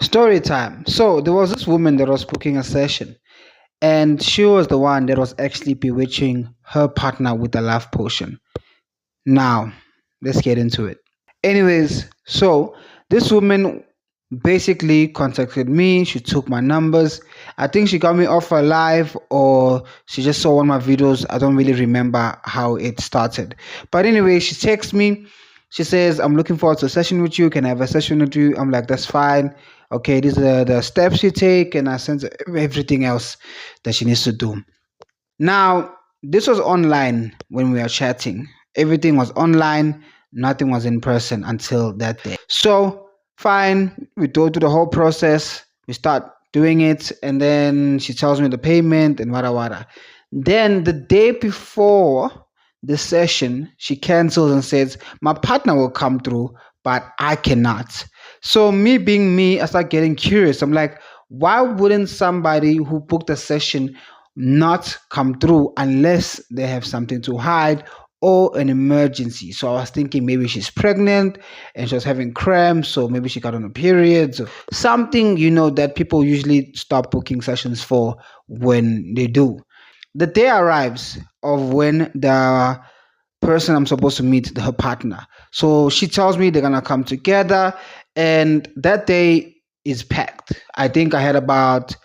Story time. So there was this woman that was booking a session, and she was the one that was actually bewitching her partner with a love potion. Now, let's get into it. Anyways, so this woman basically contacted me. She took my numbers. I think she got me off her live or she just saw one of my videos. I don't really remember how it started. But anyway, she texts me. She says, I'm looking forward to a session with you. Can I have a session with you? I'm like, that's fine. Okay, these are the steps you take. And I sent her everything else that she needs to do. Now, this was online when we were chatting. Everything was online, nothing was in person until that day. So, fine, we go through the whole process, we start doing it, and then she tells me the payment and wada wada. Then the day before the session, she cancels and says, my partner will come through, but I cannot. So, me being me, I start getting curious. I'm like, why wouldn't somebody who booked a session not come through unless they have something to hide or an emergency? So I was thinking maybe she's pregnant and she was having cramps, so maybe she got on a period. So something, that people usually stop booking sessions for when they do. The day arrives of when the person I'm supposed to meet, her partner. So she tells me they're gonna come together, and that day is packed. I think I had about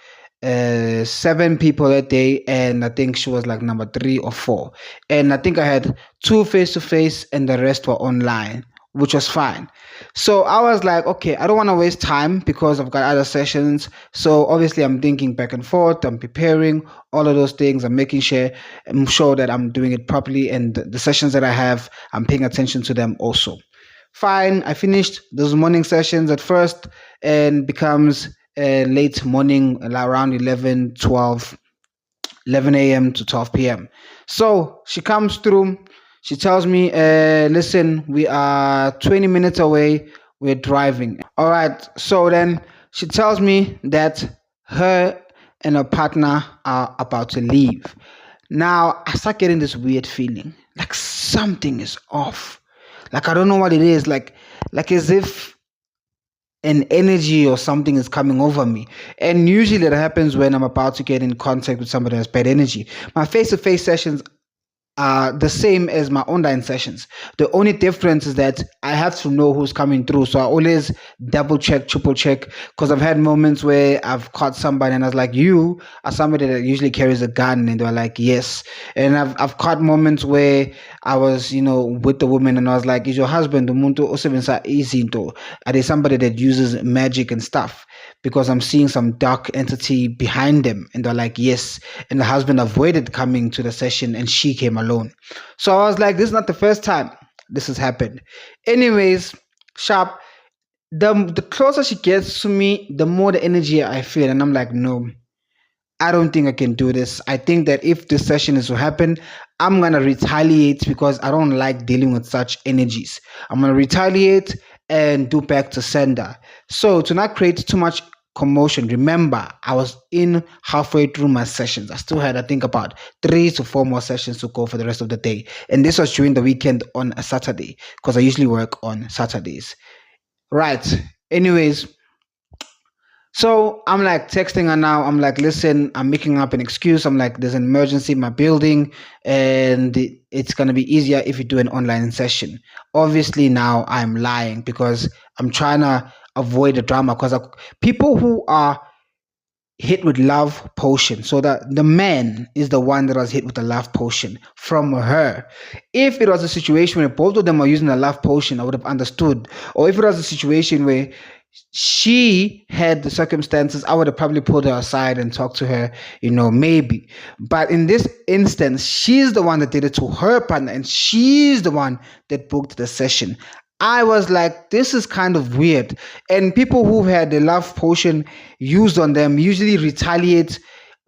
seven people that day, and I think she was like number three or four. And I think I had two face to face, and the rest were online, which was fine. So I was like, okay, I don't want to waste time because I've got other sessions. So obviously, I'm thinking back and forth. I'm preparing all of those things. I'm sure that I'm doing it properly, and the sessions that I have, I'm paying attention to them also. Fine, I finished those morning sessions at first, and becomes late morning around 11 a.m. to 12 p.m. So she comes through. She tells me, listen, we are 20 minutes away. We're driving. All right. So then she tells me that her and her partner are about to leave. Now I start getting this weird feeling like something is off. Like I don't know what it is. Like as if an energy or something is coming over me. And usually that happens when I'm about to get in contact with somebody who has bad energy. My face to face sessions are the same as my online sessions. The only difference is that I have to know who's coming through. So I always double check, triple check, because I've had moments where I've caught somebody and I was like, you are somebody that usually carries a gun, and they're like, yes. And I've caught moments where I was, with the woman and I was like, is your husband umuntu osebenzisa izinto? Are they somebody that uses magic and stuff? Because I'm seeing some dark entity behind them. And they're like, yes. And the husband avoided coming to the session and she came alone. So I was like, this is not the first time this has happened. Anyways, sharp. The closer she gets to me, the more the energy I feel. And I'm like, no, I don't think I can do this. I think that if this session is to happen, I'm gonna retaliate because I don't like dealing with such energies. I'm gonna retaliate and do back to sender. So to not create too much commotion, remember I was in halfway through my sessions. I still had, I think, about 3 to 4 more sessions to go for the rest of the day. And this was during the weekend on a Saturday because I usually work on Saturdays. Right. Anyways, so I'm like texting her now. I'm like, listen, I'm making up an excuse. I'm like, there's an emergency in my building, and it's gonna be easier if you do an online session. Obviously, now I'm lying because I'm trying to avoid the drama. Because people who are hit with love potion, so that the man is the one that was hit with the love potion from her. If it was a situation where both of them are using a love potion, I would have understood. Or if it was a situation where she had the circumstances, I would have probably pulled her aside and talked to her, maybe. But in this instance, she's the one that did it to her partner, and she's the one that booked the session. I was like, this is kind of weird. And people who've had the love potion used on them usually retaliate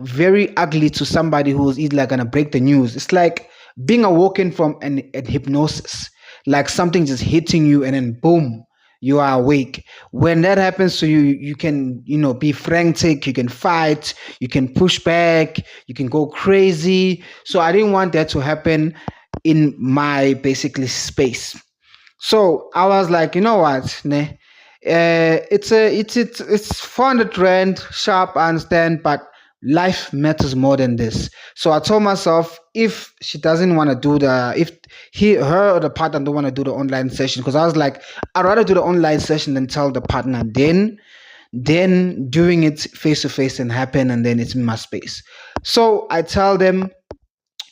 very ugly to somebody who's either like gonna break the news. It's like being awoken from an hypnosis, like something just hitting you and then boom, you are awake. When that happens to you, you can, be frantic, you can fight, you can push back, you can go crazy. So I didn't want that to happen in my basically space. So I was like, you know what, ne? It's 400 rand sharp, I understand, but life matters more than this. So I told myself, if she doesn't want to do the if he her or the partner don't want to do the online session, because I was like, I'd rather do the online session than tell the partner, then doing it face to face and happen, and then it's in my space. So I tell them,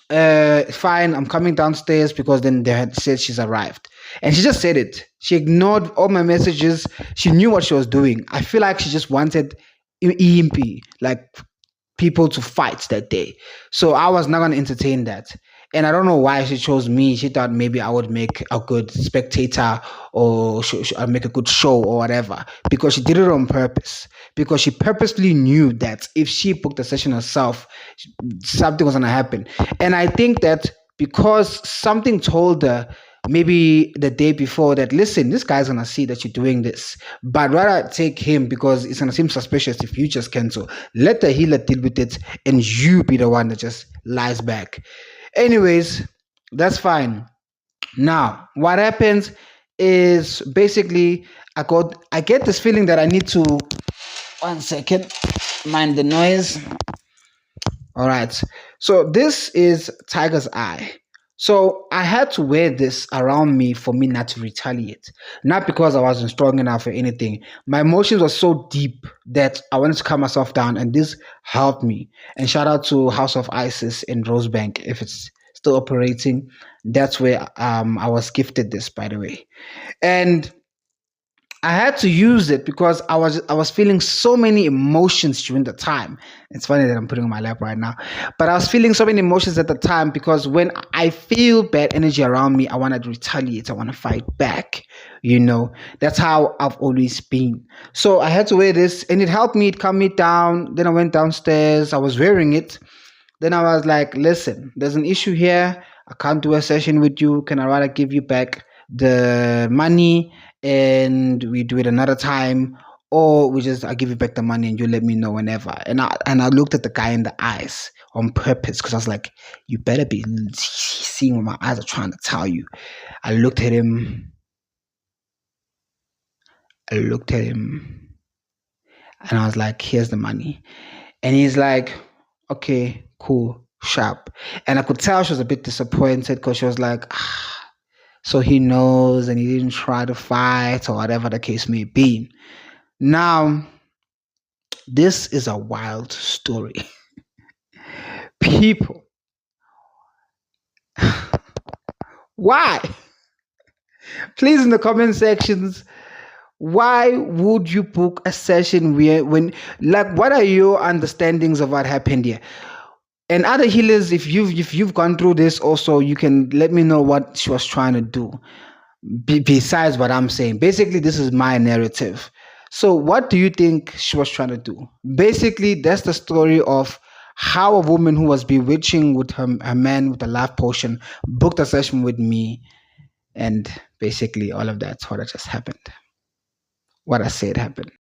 fine, I'm coming downstairs, because then they had said she's arrived. And she just said it. She ignored all my messages. She knew what she was doing. I feel like she just wanted EMP, like people to fight that day. So I was not going to entertain that. And I don't know why she chose me. She thought maybe I would make a good spectator, or I'd make a good show or whatever, because she did it on purpose. Because she purposely knew that if she booked the session herself, something was going to happen. And I think that because something told her maybe the day before that, listen, this guy's gonna see that you're doing this, but rather take him, because it's gonna seem suspicious if you just cancel. Let the healer deal with it, and you be the one that just lies back. Anyways, that's fine. Now, what happens is basically I get this feeling that I need to, 1 second, mind the noise. All right. So this is Tiger's Eye. So I had to wear this around me for me not to retaliate. Not because I wasn't strong enough or anything. My emotions were so deep that I wanted to calm myself down, and this helped me. And shout out to House of Isis in Rosebank, if it's still operating. That's where I was gifted this, by the way. And I had to use it because I was feeling so many emotions during the time. It's funny that I'm putting on my lap right now, but I was feeling so many emotions at the time, because when I feel bad energy around me, I want to retaliate. I want to fight back. That's how I've always been. So I had to wear this, and it helped me. It calmed me down. Then I went downstairs. I was wearing it. Then I was like, listen, there's an issue here. I can't do a session with you. Can I rather give you back the money, and we do it another time, or I give you back the money and you let me know whenever. And I looked at the guy in the eyes on purpose, because I was like, you better be seeing what my eyes are trying to tell you. I looked at him. I looked at him, and I was like, here's the money. And he's like, okay, cool, sharp. And I could tell she was a bit disappointed, because she was like, so he knows and he didn't try to fight, or whatever the case may be. Now, this is a wild story. People, why? Please, in the comment sections, why would you book a session like, what are your understandings of what happened here? And other healers, if you've gone through this also, you can let me know what she was trying to do, besides what I'm saying. Basically, this is my narrative. So what do you think she was trying to do? Basically, that's the story of how a woman who was bewitching with her man with a life potion booked a session with me, and basically all of that's what just happened. What I said happened.